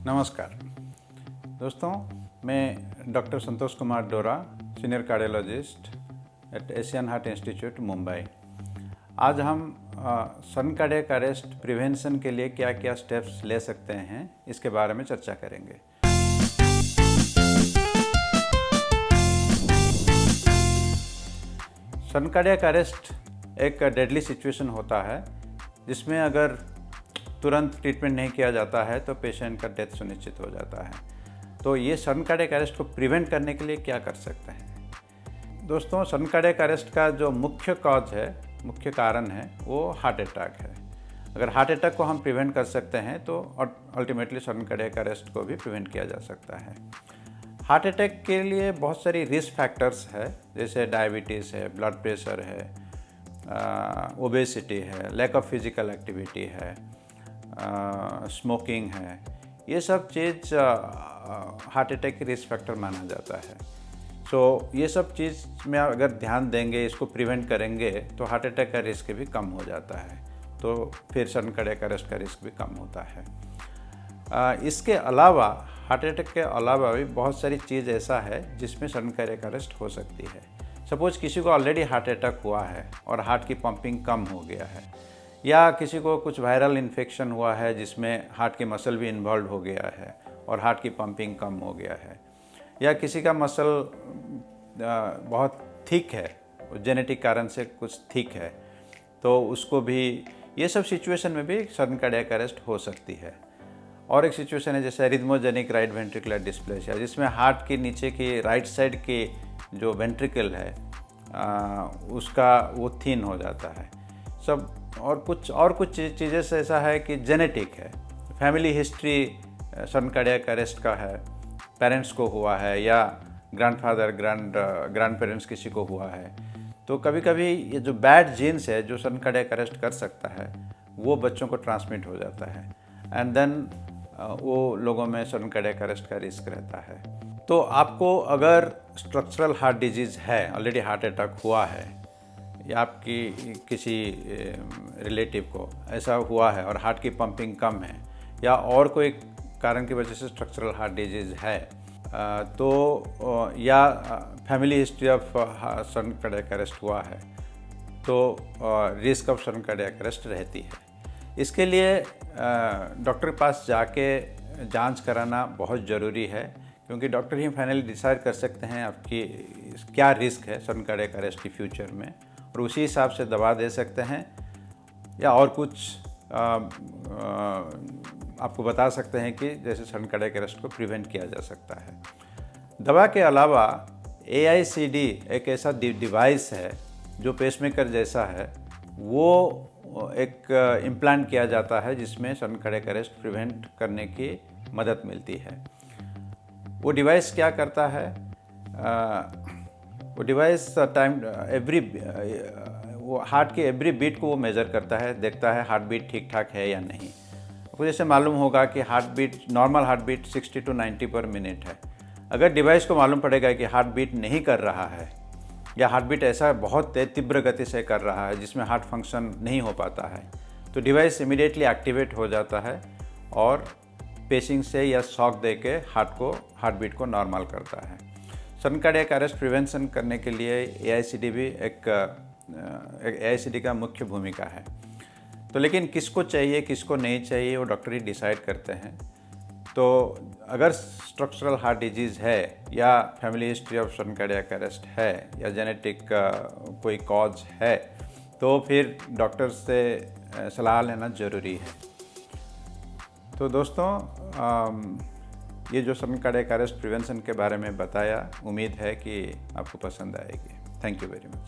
नमस्कार दोस्तों, मैं डॉक्टर संतोष कुमार डोरा, senior cardiologist eight Asian heart institute Mumbai. आज हम सडन कार्डियक अरेस्ट प्रिवेंशन के लिए क्या क्या स्टेप्स ले सकते हैं इसके बारे में चर्चा करेंगे। सडन कार्डियक अरेस्ट एक डेडली सिचुएशन होता है जिसमें अगर तुरंत ट्रीटमेंट नहीं किया जाता है तो पेशेंट का डेथ सुनिश्चित हो जाता है। तो ये सडन कार्डियक अरेस्ट को प्रिवेंट करने के लिए क्या कर सकते हैं? दोस्तों, सडन कार्डियक अरेस्ट का जो मुख्य कॉज है, मुख्य कारण है, वो हार्ट अटैक है। अगर हार्ट अटैक को हम प्रिवेंट कर सकते हैं तो अल्टीमेटली सडन कार्डियक अरेस्ट को भी प्रिवेंट किया जा सकता है। हार्ट अटैक के लिए बहुत सारी रिस्क फैक्टर्स है, जैसे डायबिटीज़ है, ब्लड प्रेशर है, ओबेसिटी है, लैक ऑफ फिजिकल एक्टिविटी है, स्मोकिंग है। ये सब चीज़ हार्ट अटैक की रिस्क फैक्टर माना जाता है। सो ये सब चीज़ में अगर ध्यान देंगे, इसको प्रिवेंट करेंगे तो हार्ट अटैक का रिस्क भी कम हो जाता है। तो फिर सडन कार्डियक अरेस्ट का रिस्क भी कम होता है। इसके अलावा हार्ट अटैक के अलावा भी बहुत सारी चीज़ ऐसा है जिसमें सडन कार्डियक अरेस्ट हो सकती है। सपोज किसी को ऑलरेडी हार्ट अटैक हुआ है और हार्ट की पंपिंग कम हो गया है, या किसी को कुछ वायरल इन्फेक्शन हुआ है जिसमें हार्ट की मसल भी इन्वॉल्व हो गया है और हार्ट की पंपिंग कम हो गया है, या किसी का मसल बहुत थिक है, जेनेटिक कारण से कुछ थिक है, तो उसको भी, ये सब सिचुएशन में भी सडन कार्डियक अरेस्ट हो सकती है। और एक सिचुएशन है जैसे रिदमोजेनिक राइट वेंट्रिकुलर डिस्प्लेसिया, जिसमें हार्ट के नीचे की राइट साइड की जो वेंट्रिकल है उसका वो थिन हो जाता है सब। और कुछ चीज़ें से ऐसा है कि जेनेटिक है, family history sudden cardiac arrest का है, पेरेंट्स को हुआ है या ग्रैंडफादर ग्रैंड पेरेंट्स किसी को हुआ है, तो कभी कभी ये जो बैड जीन्स है जो सडन कार्डियक अरेस्ट कर सकता है वो बच्चों को ट्रांसमिट हो जाता है, एंड देन वो लोगों में सडन कार्डियक अरेस्ट का रिस्क रहता है। तो आपको अगर स्ट्रक्चरल हार्ट डिजीज़ है, ऑलरेडी हार्ट अटैक हुआ है, या आपकी किसी रिलेटिव को ऐसा हुआ है और हार्ट की पंपिंग कम है, या और कोई कारण की वजह से स्ट्रक्चरल हार्ट डिजीज़ है, तो या family history of sudden cardiac arrest हुआ है, तो risk of sudden cardiac arrest रहती है। इसके लिए डॉक्टर के पास जाके जांच कराना बहुत ज़रूरी है, क्योंकि डॉक्टर ही फाइनली डिसाइड कर सकते हैं आपकी क्या रिस्क है सडन कार्डियक अरेस्ट की फ्यूचर में, और उसी हिसाब से दवा दे सकते हैं या और कुछ आपको बता सकते हैं कि जैसे सडन कार्डियक अरेस्ट को प्रिवेंट किया जा सकता है। दवा के अलावा AICD एक ऐसा डिवाइस है जो पेसमेकर जैसा है, वो एक इम्प्लांट किया जाता है जिसमें सडन कार्डियक अरेस्ट प्रिवेंट करने की मदद मिलती है। वो डिवाइस क्या करता है? वो डिवाइस वो हार्ट के एवरी बीट को वो मेज़र करता है, देखता है हार्ट बीट ठीक ठाक है या नहीं। आपको जैसे मालूम होगा कि नॉर्मल हार्ट बीट 60 to 90 पर मिनट है। अगर डिवाइस को मालूम पड़ेगा कि हार्ट बीट नहीं कर रहा है, या हार्ट बीट ऐसा बहुत तीव्र गति से कर रहा है जिसमें हार्ट फंक्शन नहीं हो पाता है, तो डिवाइस इमीडिएटली एक्टिवेट हो जाता है और पेसिंग से या शॉक दे के हार्ट बीट को नॉर्मल करता है। सडन कार्डियक अरेस्ट प्रिवेंशन करने के लिए AICD भी एक AICD का मुख्य भूमिका है। तो लेकिन किसको चाहिए किसको नहीं चाहिए वो डॉक्टर ही डिसाइड करते हैं। तो अगर स्ट्रक्चरल हार्ट डिजीज़ है, या family history of sudden cardiac arrest है, या जेनेटिक कोई कॉज है, तो फिर डॉक्टर से सलाह लेना ज़रूरी है। तो दोस्तों, ये जो सडन कार्डियक अरेस्ट प्रिवेंशन के बारे में बताया, उम्मीद है कि आपको पसंद आएगी। Thank you very much.